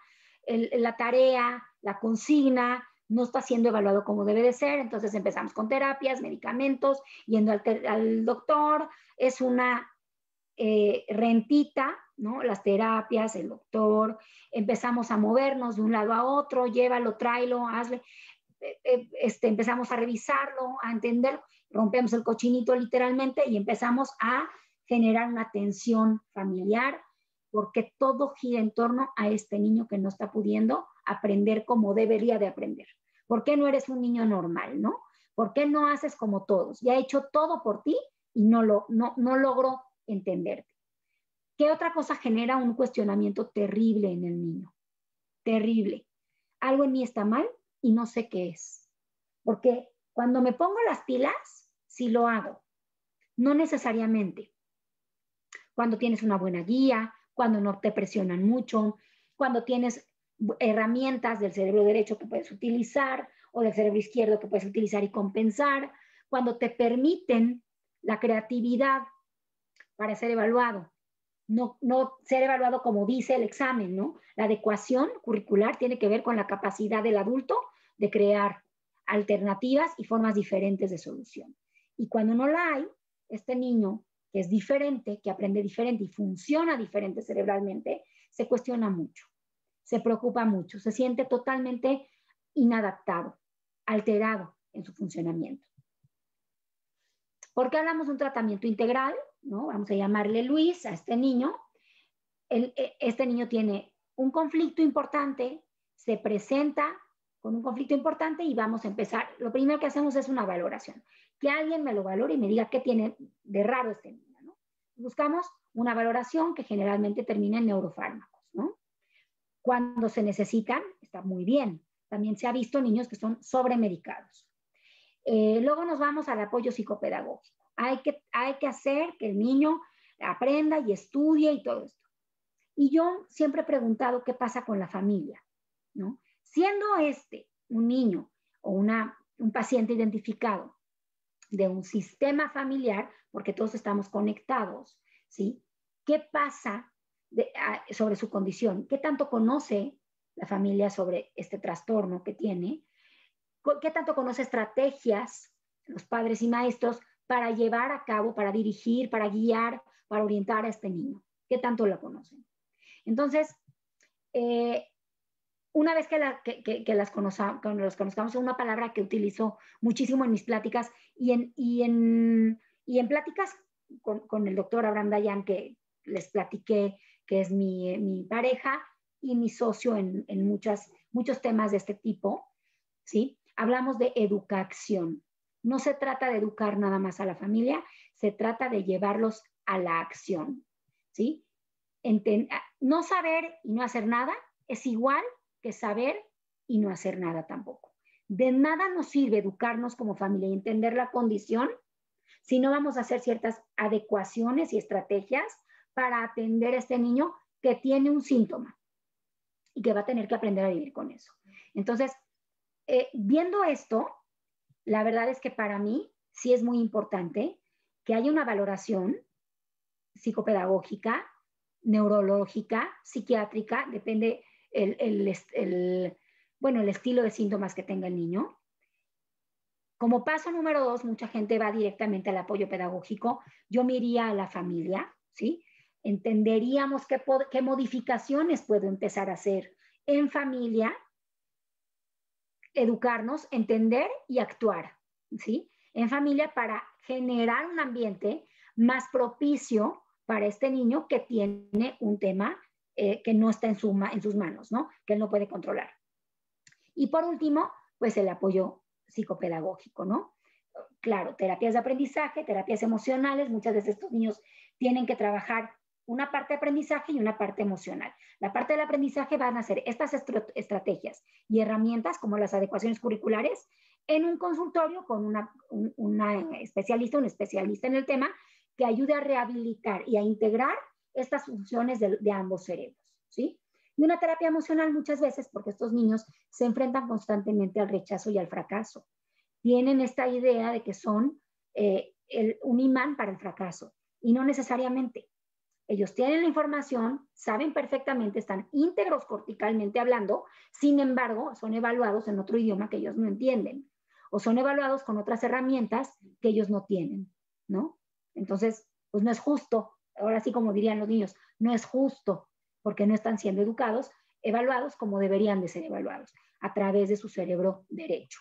tarea, la consigna, no está siendo evaluado como debe de ser, entonces empezamos con terapias, medicamentos, yendo al doctor, es una rentita, ¿no? Las terapias, el doctor, empezamos a movernos de un lado a otro, llévalo, tráelo, hazle. empezamos a revisarlo, a entenderlo, rompemos el cochinito literalmente y empezamos a generar una tensión familiar, porque todo gira en torno a este niño que no está pudiendo aprender como debería de aprender. ¿Por qué no eres un niño normal, no? ¿Por qué no haces como todos? Ya he hecho todo por ti y no logro entenderte. ¿Qué otra cosa genera un cuestionamiento terrible en el niño? Terrible. Algo en mí está mal y no sé qué es. Porque cuando me pongo las pilas, sí lo hago. No necesariamente. Cuando tienes una buena guía, cuando no te presionan mucho, cuando tienes herramientas del cerebro derecho que puedes utilizar o del cerebro izquierdo que puedes utilizar y compensar, cuando te permiten la creatividad para ser evaluado. No ser evaluado como dice el examen, ¿no? La adecuación curricular tiene que ver con la capacidad del adulto de crear alternativas y formas diferentes de solución. Y cuando no la hay, este niño que es diferente, que aprende diferente y funciona diferente cerebralmente, se cuestiona mucho, se preocupa mucho, se siente totalmente inadaptado, alterado en su funcionamiento. ¿Por qué hablamos de un tratamiento integral? ¿No? Vamos a llamarle Luis a este niño. Este niño tiene un conflicto importante, se presenta con un conflicto importante y vamos a empezar. Lo primero que hacemos es una valoración. Que alguien me lo valore y me diga qué tiene de raro este niño, ¿no? Buscamos una valoración que generalmente termina en neurofármacos, ¿no? Cuando se necesitan, está muy bien. También se ha visto niños que son sobremedicados. Luego nos vamos al apoyo psicopedagógico. Hay que hacer que el niño aprenda y estudie y todo esto. Y yo siempre he preguntado qué pasa con la familia, ¿no? Siendo un niño o un paciente identificado de un sistema familiar, porque todos estamos conectados, ¿sí? ¿Qué pasa sobre su condición? ¿Qué tanto conoce la familia sobre este trastorno que tiene? ¿Qué tanto conoce estrategias los padres y maestros para llevar a cabo, para dirigir, para guiar, para orientar a este niño? ¿Qué tanto lo conocen? Entonces, una vez que los conozcamos, una palabra que utilizo muchísimo en mis pláticas y en pláticas con el doctor Abraham Dayan, que les platiqué, que es mi pareja y mi socio en muchos temas de este tipo, ¿sí? Hablamos de educación. No se trata de educar nada más a la familia, se trata de llevarlos a la acción, ¿sí? No saber y no hacer nada es igual que saber y no hacer nada tampoco. De nada nos sirve educarnos como familia y entender la condición si no vamos a hacer ciertas adecuaciones y estrategias para atender a este niño que tiene un síntoma y que va a tener que aprender a vivir con eso. Entonces, viendo esto, la verdad es que para mí sí es muy importante que haya una valoración psicopedagógica, neurológica, psiquiátrica, depende el estilo de síntomas que tenga el niño. Como paso número 2, mucha gente va directamente al apoyo pedagógico. Yo me iría a la familia, ¿sí? Entenderíamos qué modificaciones puedo empezar a hacer en familia, educarnos, entender y actuar, ¿sí? En familia para generar un ambiente más propicio para este niño que tiene un tema que no está en sus manos, ¿no? Que él no puede controlar. Y por último, pues el apoyo psicopedagógico, ¿no? Claro, terapias de aprendizaje, terapias emocionales, muchas veces estos niños tienen que trabajar una parte de aprendizaje y una parte emocional. La parte del aprendizaje van a ser estas estrategias y herramientas como las adecuaciones curriculares en un consultorio con un especialista en el tema que ayude a rehabilitar y a integrar estas funciones de ambos cerebros, ¿sí? Y una terapia emocional muchas veces porque estos niños se enfrentan constantemente al rechazo y al fracaso. Tienen esta idea de que son un imán para el fracaso y no necesariamente. Ellos tienen la información, saben perfectamente, están íntegros corticalmente hablando, sin embargo, son evaluados en otro idioma que ellos no entienden o son evaluados con otras herramientas que ellos no tienen, ¿no? Entonces, pues no es justo, ahora sí como dirían los niños, no es justo porque no están siendo evaluados como deberían de ser evaluados. a través de su cerebro derecho.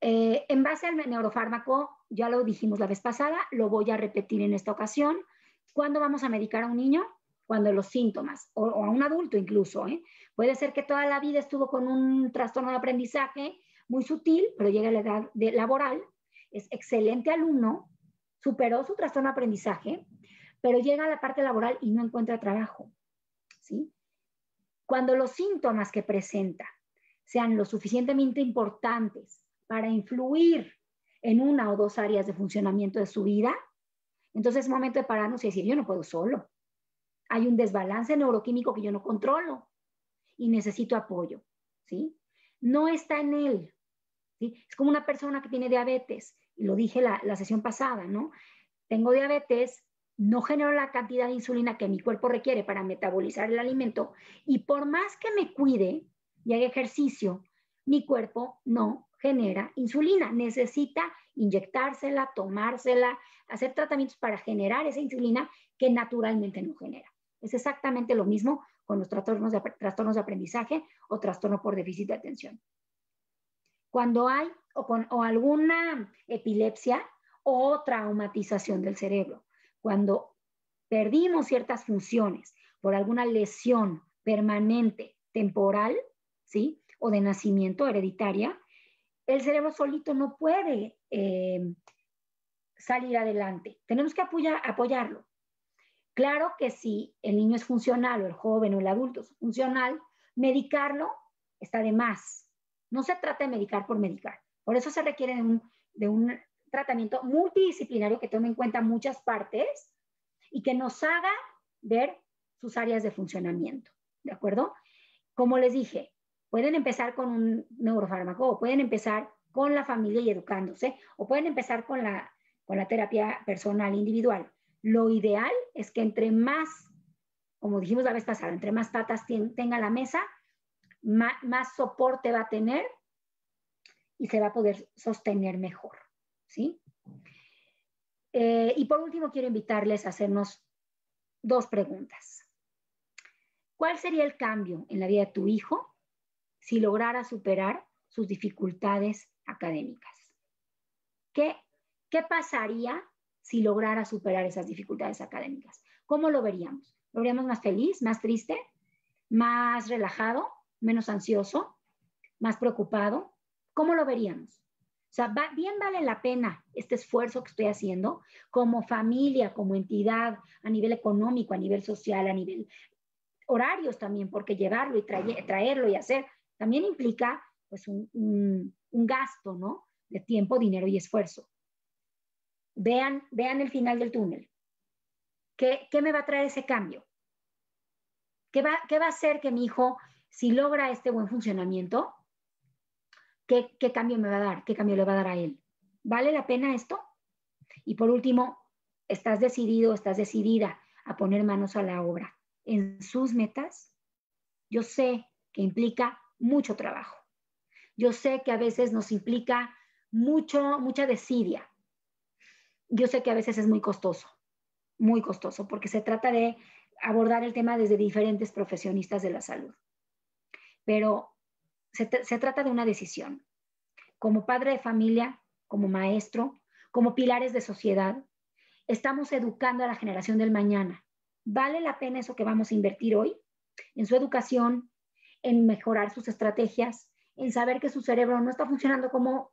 En base al neurofármaco, ya lo dijimos la vez pasada, lo voy a repetir en esta ocasión. ¿Cuándo vamos a medicar a un niño? Cuando los síntomas, o a un adulto incluso, puede ser que toda la vida estuvo con un trastorno de aprendizaje muy sutil, pero llega a la edad laboral, es excelente alumno, superó su trastorno de aprendizaje, pero llega a la parte laboral y no encuentra trabajo, ¿sí? Cuando los síntomas que presenta sean lo suficientemente importantes para influir en una o dos áreas de funcionamiento de su vida, entonces es momento de pararnos y decir, yo no puedo solo. Hay un desbalance neuroquímico que yo no controlo y necesito apoyo, ¿sí? No está en él, ¿sí? Es como una persona que tiene diabetes, y lo dije la sesión pasada, ¿no? Tengo diabetes, no genero la cantidad de insulina que mi cuerpo requiere para metabolizar el alimento, y por más que me cuide y haga ejercicio, mi cuerpo no genera insulina. Necesita inyectársela, tomársela, hacer tratamientos para generar esa insulina que naturalmente no genera. Es exactamente lo mismo con los trastornos de aprendizaje o trastorno por déficit de atención. Cuando hay o alguna epilepsia o traumatización del cerebro, cuando perdimos ciertas funciones por alguna lesión permanente, temporal, ¿sí? O de nacimiento, hereditaria, el cerebro solito no puede salir adelante. Tenemos que apoyarlo. Claro que si el niño es funcional o el joven o el adulto es funcional, medicarlo está de más. No se trata de medicar por medicar. Por eso se requiere de un tratamiento multidisciplinario que tome en cuenta muchas partes y que nos haga ver sus áreas de funcionamiento. ¿De acuerdo? Como les dije, pueden empezar con un neurofármaco o pueden empezar con la familia y educándose o pueden empezar con la terapia personal individual. Lo ideal es que entre más, como dijimos la vez pasada, entre más patas tenga la mesa, más soporte va a tener y se va a poder sostener mejor, ¿sí? Y por último, quiero invitarles a hacernos dos preguntas. ¿Cuál sería el cambio en la vida de tu hijo si lograra superar sus dificultades académicas? ¿Qué pasaría si lograra superar esas dificultades académicas? ¿Cómo lo veríamos? ¿Lo veríamos más feliz, más triste, más relajado, menos ansioso, más preocupado? ¿Cómo lo veríamos? O sea, bien vale la pena este esfuerzo que estoy haciendo como familia, como entidad, a nivel económico, a nivel social, a nivel horarios también, porque llevarlo y traerlo y hacer también implica pues un gasto, ¿no? De tiempo, dinero y esfuerzo. Vean el final del túnel. ¿Qué me va a traer ese cambio? ¿Qué va a hacer que mi hijo, si logra este buen funcionamiento, ¿qué cambio me va a dar? ¿Qué cambio le va a dar a él? ¿Vale la pena esto? Y por último, ¿estás decidido, estás decidida a poner manos a la obra en sus metas? Yo sé que implica mucho trabajo. Yo sé que a veces nos implica mucha desidia. Yo sé que a veces es muy costoso, porque se trata de abordar el tema desde diferentes profesionistas de la salud. Pero se trata de una decisión. Como padre de familia, como maestro, como pilares de sociedad, estamos educando a la generación del mañana. ¿Vale la pena eso que vamos a invertir hoy? En su educación, en mejorar sus estrategias, en saber que su cerebro no está funcionando como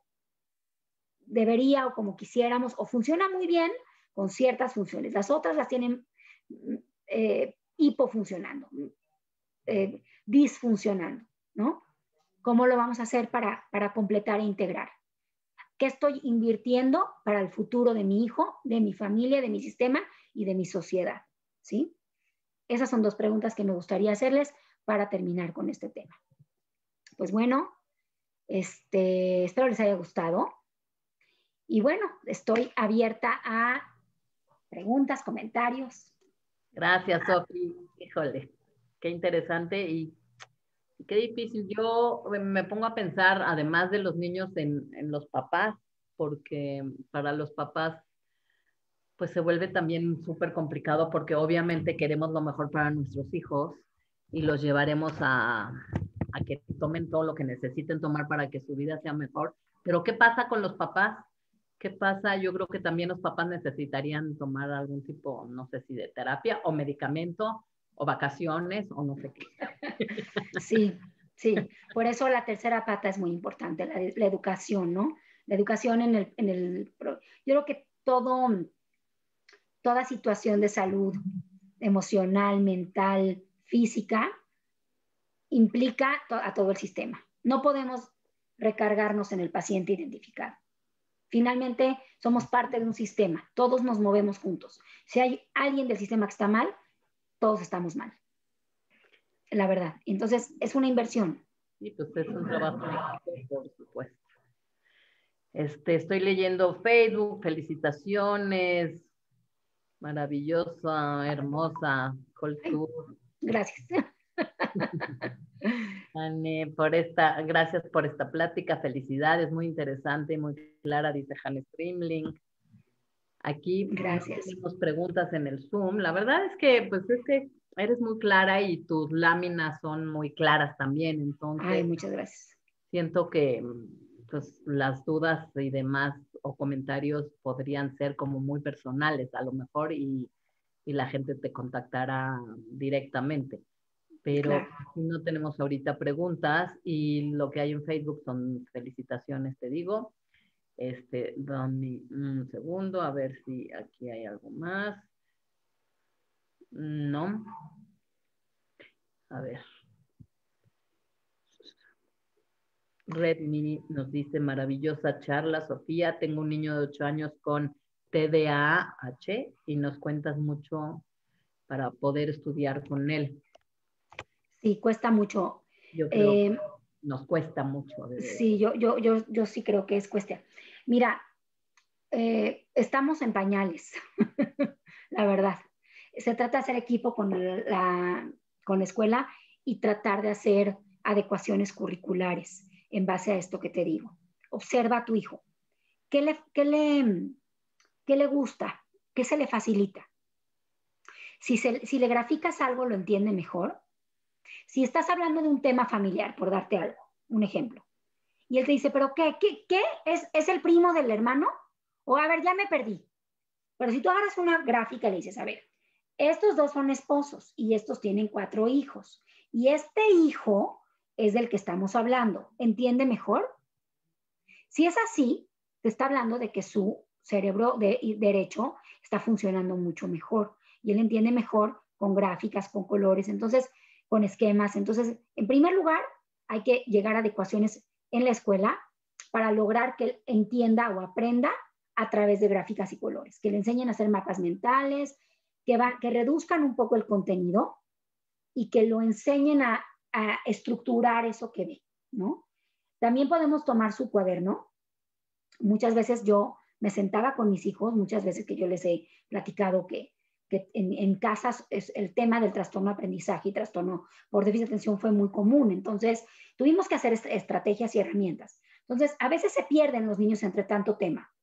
debería o como quisiéramos, o funciona muy bien con ciertas funciones. Las otras las tienen hipofuncionando, disfuncionando, ¿no? ¿Cómo lo vamos a hacer para completar e integrar? ¿Qué estoy invirtiendo para el futuro de mi hijo, de mi familia, de mi sistema y de mi sociedad? ¿Sí? Esas son dos preguntas que me gustaría hacerles para terminar con este tema. Pues bueno, espero les haya gustado. Y bueno, estoy abierta a preguntas, comentarios. Gracias, Sofi. Híjole, qué interesante y qué difícil. Yo me pongo a pensar, además de los niños, en los papás, porque para los papás pues se vuelve también súper complicado porque obviamente queremos lo mejor para nuestros hijos y los llevaremos a a que tomen todo lo que necesiten tomar para que su vida sea mejor. Pero ¿qué pasa con los papás? ¿Qué pasa? Yo creo que también los papás necesitarían tomar algún tipo, no sé si de terapia o medicamento o vacaciones o no sé qué. Sí, sí. Por eso la tercera pata es muy importante, la educación, ¿no? La educación yo creo que toda situación de salud emocional, mental, física, implica a todo el sistema. No podemos recargarnos en el paciente identificado. Finalmente, somos parte de un sistema, todos nos movemos juntos. Si hay alguien del sistema que está mal, todos estamos mal, la verdad. Entonces, es una inversión. Sí, pues es un trabajo en equipo, por supuesto. Estoy leyendo Facebook, felicitaciones, maravillosa, hermosa, Coltur. Gracias. Anne, gracias por esta plática, felicidades, muy interesante y muy clara, dice Hanne Strimling. Aquí Gracias. tenemos preguntas en el Zoom. La verdad es que eres muy clara y tus láminas son muy claras también, entonces Ay, muchas gracias. siento que pues, las dudas y demás o comentarios podrían ser como muy personales a lo mejor y la gente te contactará directamente. Pero Claro. no tenemos ahorita preguntas y lo que hay en Facebook son felicitaciones, te digo. Dame un segundo a ver si aquí hay algo más. No. A ver. Redmi nos dice, maravillosa charla, Sofía. Tengo un niño de 8 años con TDAH y nos cuentas mucho para poder estudiar con él. Sí, cuesta mucho. Yo creo que nos cuesta mucho. Sí, yo sí creo que es cuestión. Mira, estamos en pañales, la verdad. Se trata de hacer equipo con la escuela y tratar de hacer adecuaciones curriculares en base a esto que te digo. Observa a tu hijo. ¿Qué le gusta? ¿Qué se le facilita? Si le graficas algo, lo entiende mejor. Si estás hablando de un tema familiar, por darte algo, un ejemplo, y él te dice, ¿pero qué? ¿Qué? ¿Es el primo del hermano? O a ver, ya me perdí. Pero si tú agarras una gráfica y le dices, a ver, estos dos son esposos y estos tienen 4 hijos. Y este hijo es del que estamos hablando. ¿Entiende mejor? Si es así, te está hablando de que su cerebro derecho está funcionando mucho mejor y él entiende mejor con gráficas, con colores, entonces con esquemas. Entonces, en primer lugar, hay que llegar a adecuaciones en la escuela para lograr que él entienda o aprenda a través de gráficas y colores, que le enseñen a hacer mapas mentales, que reduzcan un poco el contenido y que lo enseñen a estructurar eso que ve, ¿no? También podemos tomar su cuaderno. Muchas veces yo me sentaba con mis hijos, muchas veces que yo les he platicado que en casas el tema del trastorno de aprendizaje y trastorno por déficit de atención fue muy común. Entonces, tuvimos que hacer estrategias y herramientas. Entonces, a veces se pierden los niños entre tanto tema.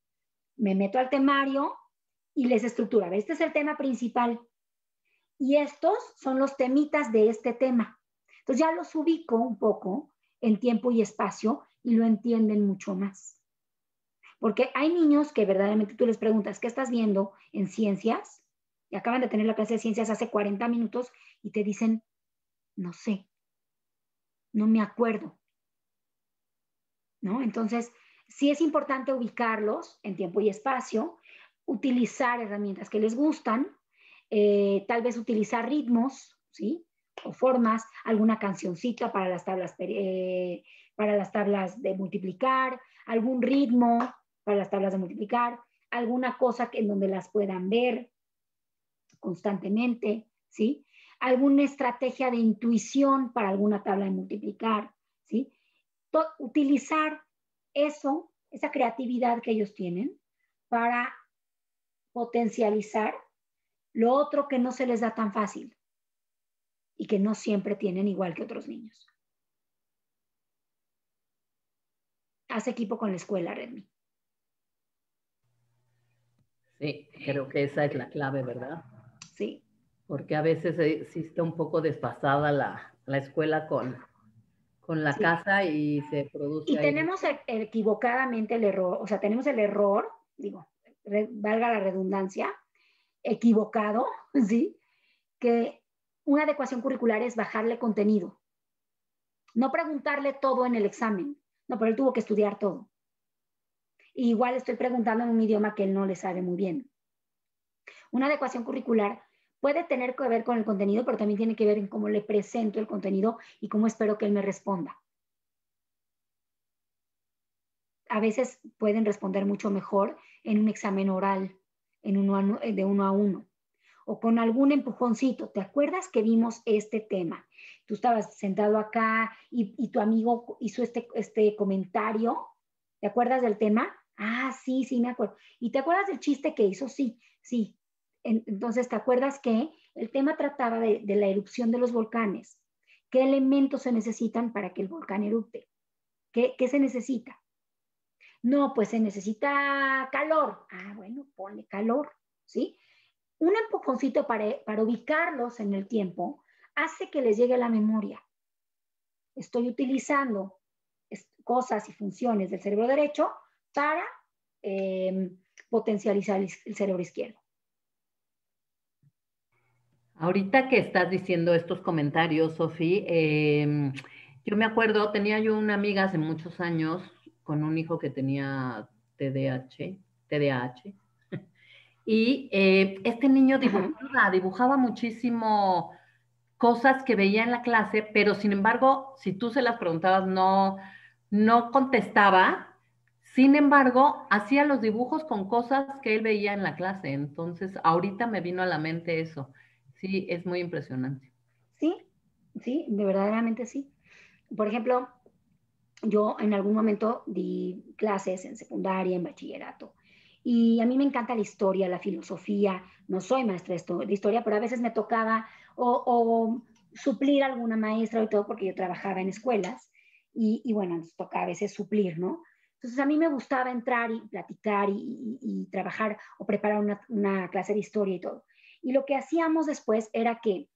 Me meto al temario y les estructuro. Este es el tema principal y estos son los temitas de este tema. Entonces ya los ubico un poco en tiempo y espacio y lo entienden mucho más. Porque hay niños que verdaderamente tú les preguntas, ¿qué estás viendo en ciencias? Y acaban de tener la clase de ciencias hace 40 minutos y te dicen, no sé, no me acuerdo. ¿No? Entonces, sí es importante ubicarlos en tiempo y espacio, utilizar herramientas que les gustan, tal vez utilizar ritmos, ¿sí? O formas, alguna cancioncita para las tablas de multiplicar, algún ritmo para las tablas de multiplicar, alguna cosa en donde las puedan ver constantemente, ¿sí? Alguna estrategia de intuición para alguna tabla de multiplicar, ¿sí? Utilizar eso, esa creatividad que ellos tienen para potencializar lo otro que no se les da tan fácil y que no siempre tienen igual que otros niños. Haz equipo con la escuela, Redmi. Sí, creo que esa es la clave, ¿verdad? Sí. Porque a veces sí está un poco desfasada la escuela con con la Sí. casa y se produce Y ahí. tenemos equivocadamente el error, o sea, tenemos el error, digo, valga la redundancia, equivocado, ¿sí? Que una adecuación curricular es bajarle contenido, no preguntarle todo en el examen, no, pero él tuvo que estudiar todo. Y igual estoy preguntando en un idioma que él no le sabe muy bien. Una adecuación curricular puede tener que ver con el contenido, pero también tiene que ver en cómo le presento el contenido y cómo espero que él me responda. A veces pueden responder mucho mejor en un examen oral, de 1 a 1, o con algún empujoncito. ¿Te acuerdas que vimos este tema? Tú estabas sentado acá y tu amigo hizo este comentario. ¿Te acuerdas del tema? Ah, sí, sí, me acuerdo. ¿Y te acuerdas del chiste que hizo? Sí, sí. Entonces, ¿te acuerdas que el tema trataba de la erupción de los volcanes? ¿Qué elementos se necesitan para que el volcán erupte? ¿Qué se necesita? No, pues se necesita calor. Ah, bueno, ponle calor, ¿sí? Un empujoncito para ubicarlos en el tiempo hace que les llegue a la memoria. Estoy utilizando cosas y funciones del cerebro derecho para potencializar el cerebro izquierdo. Ahorita que estás diciendo estos comentarios, Sofi, yo me acuerdo, tenía yo una amiga hace muchos años con un hijo que tenía TDAH, y este niño dibujaba muchísimo cosas que veía en la clase, pero sin embargo, si tú se las preguntabas, no contestaba. Sin embargo, hacía los dibujos con cosas que él veía en la clase. Entonces, ahorita me vino a la mente eso. Sí, es muy impresionante. Sí, sí, de verdaderamente sí. Por ejemplo, yo en algún momento di clases en secundaria, en bachillerato, y a mí me encanta la historia, la filosofía. No soy maestra de historia, pero a veces me tocaba o suplir a alguna maestra y todo, porque yo trabajaba en escuelas, y bueno, nos toca a veces suplir, ¿no? Entonces a mí me gustaba entrar y platicar y trabajar o preparar una clase de historia y todo. Y lo que hacíamos después era que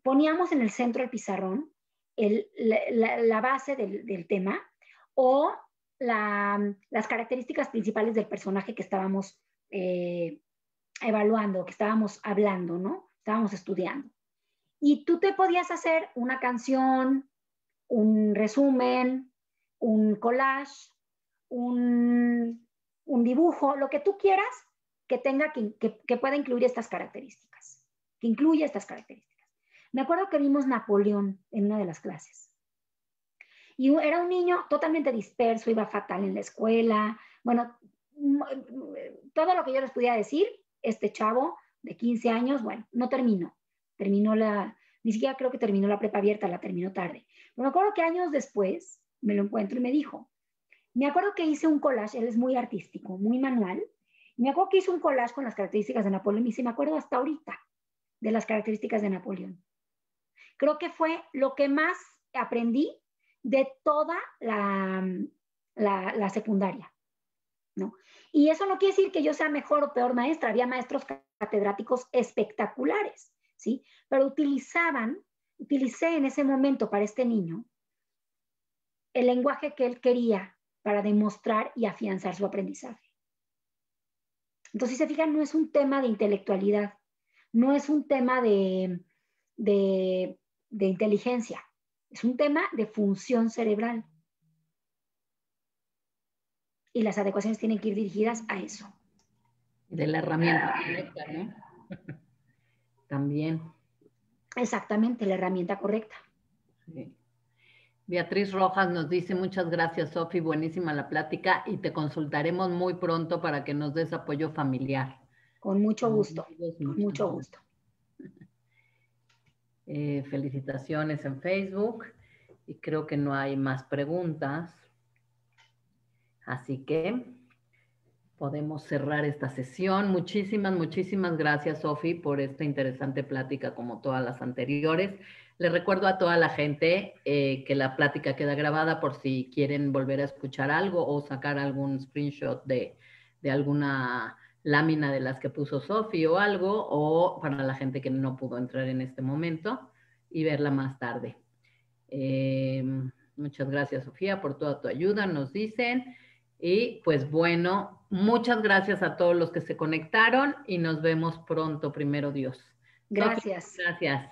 poníamos en el centro del pizarrón la base del tema o las características principales del personaje que estábamos evaluando, que estábamos hablando, ¿no? Estábamos estudiando. Y tú te podías hacer una canción, un resumen, un collage, un dibujo, lo que tú quieras que tenga que pueda incluir estas características, que incluya estas características. Me acuerdo que vimos Napoleón en una de las clases. Y era un niño totalmente disperso, iba fatal en la escuela. Bueno, todo lo que yo les podía decir, este chavo de 15 años, bueno, no terminó. Ni siquiera creo que terminó la prepa abierta, la terminó tarde. Pero me acuerdo que años después me lo encuentro y me dijo, me acuerdo que hice un collage, él es muy artístico, muy manual. Y me acuerdo que hice un collage con las características de Napoleón y sí me acuerdo hasta ahorita de las características de Napoleón. Creo que fue lo que más aprendí de toda la secundaria, ¿no? Y eso no quiere decir que yo sea mejor o peor maestra, había maestros catedráticos espectaculares, ¿sí? Pero utilicé en ese momento para este niño el lenguaje que él quería para demostrar y afianzar su aprendizaje. Entonces, si se fijan, no es un tema de intelectualidad, no es un tema de inteligencia, es un tema de función cerebral. Y las adecuaciones tienen que ir dirigidas a eso. De la herramienta correcta, ¿no? También. Exactamente, la herramienta correcta. Sí. Beatriz Rojas nos dice muchas gracias, Sofi, buenísima la plática y te consultaremos muy pronto para que nos des apoyo familiar. Con mucho gusto, Amigos, con muchas mucho gracias. gusto. Felicitaciones en Facebook y creo que no hay más preguntas. Así que podemos cerrar esta sesión. Muchísimas gracias, Sofi, por esta interesante plática como todas las anteriores. Les recuerdo a toda la gente que la plática queda grabada por si quieren volver a escuchar algo o sacar algún screenshot de alguna lámina de las que puso Sofi o algo, o para la gente que no pudo entrar en este momento y verla más tarde. Muchas gracias, Sofía, por toda tu ayuda, nos dicen. Y pues bueno, muchas gracias a todos los que se conectaron y nos vemos pronto, primero Dios. Sofía, Gracias. gracias.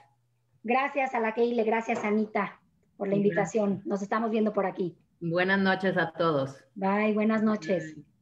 Gracias a la Keile, gracias Anita por la invitación. Nos estamos viendo por aquí. Buenas noches a todos. Bye, buenas noches. Bye.